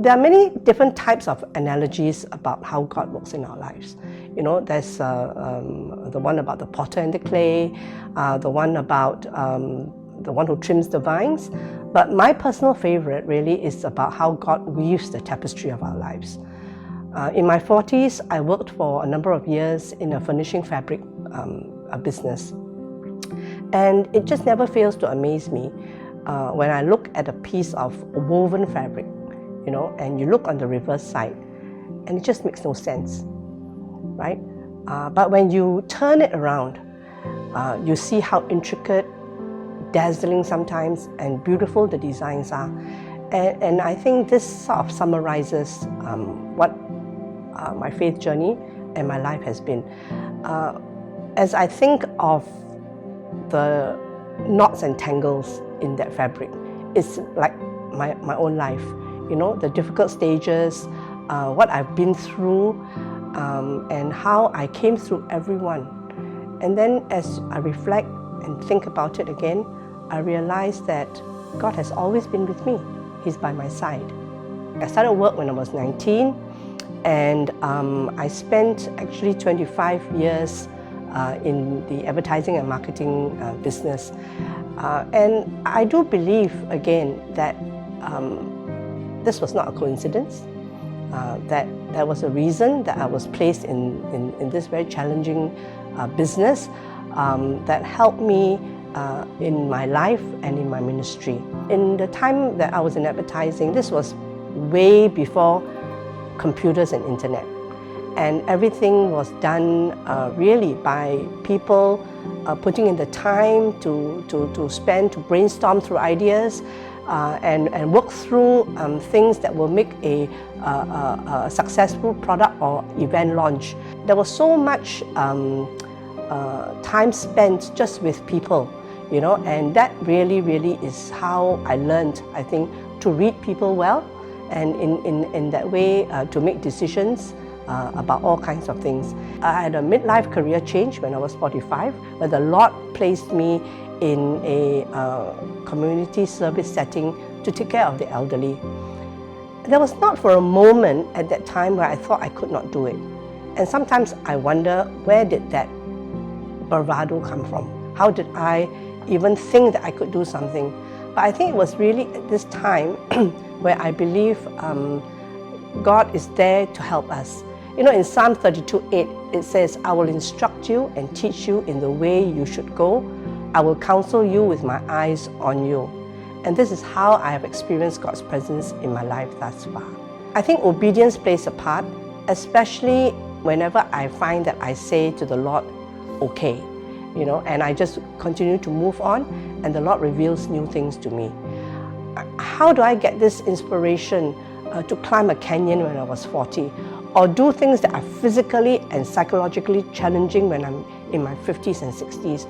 There are many different types of analogies about how God works in our lives. You know, there's the one about the potter and the clay, the one about the one who trims the vines. But my personal favorite really is about how God weaves the tapestry of our lives. In my 40s, I worked for a number of years in a furnishing fabric business. And it just never fails to amaze me when I look at a piece of woven fabric, you know, and you look on the reverse side, and it just makes no sense, right? But when you turn it around, you see how intricate, dazzling sometimes, and beautiful the designs are. And I think this sort of summarizes what my faith journey and my life has been. As I think of the knots and tangles in that fabric, it's like my own life. You know, the difficult stages, what I've been through, and how I came through every one. And then as I reflect and think about it again, I realize that God has always been with me. He's by my side. I started work when I was 19, and I spent actually 25 years in the advertising and marketing business. And I do believe, again, that this was not a coincidence, that there was a reason that I was placed in this very challenging business that helped me in my life and in my ministry. In the time that I was in advertising, this was way before computers and internet. And everything was done really by people putting in the time to spend, to brainstorm through ideas, and work through things that will make a successful product or event launch. There was so much time spent just with people, you know, and that really is how I learned, I think, to read people well, and in that way to make decisions about all kinds of things. I had a midlife career change when I was 45, where the Lord placed me in a community service setting to take care of the elderly. There was not for a moment at that time where I thought I could not do it. And sometimes I wonder, where did that bravado come from? How did I even think that I could do something? But I think it was really at this time where I believe God is there to help us. You know, in Psalm 32:8, it says, "I will instruct you and teach you in the way you should go. I will counsel you with my eyes on you." And this is how I have experienced God's presence in my life thus far. I think obedience plays a part, especially whenever I find that I say to the Lord, okay, you know, and I just continue to move on, and the Lord reveals new things to me. How do I get this inspiration to climb a canyon when I was 40? Or do things that are physically and psychologically challenging when I'm in my 50s and 60s.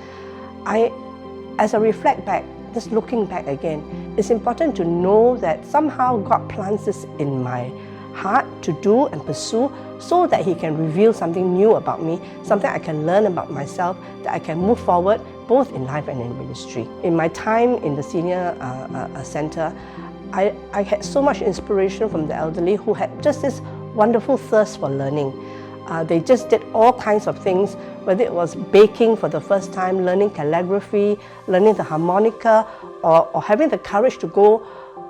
As I reflect back, just looking back again, it's important to know that somehow God plants this in my heart to do and pursue, so that He can reveal something new about me, something I can learn about myself, that I can move forward both in life and in ministry. In my time in the senior center, I had so much inspiration from the elderly who had just this wonderful thirst for learning. They just did all kinds of things, whether it was baking for the first time, learning calligraphy, learning the harmonica, or having the courage to go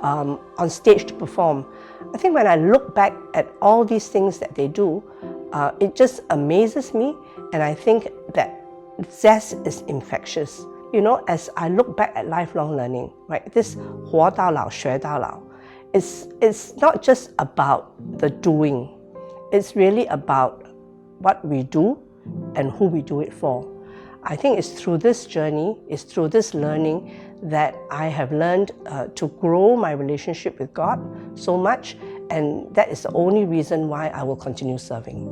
on stage to perform. I think when I look back at all these things that they do, it just amazes me, and I think that zest is infectious. You know, as I look back at lifelong learning, right, this 活到老学到老, it's not just about the doing. It's really about what we do and who we do it for. I think it's through this journey, it's through this learning that I have learned to grow my relationship with God so much, and that is the only reason why I will continue serving.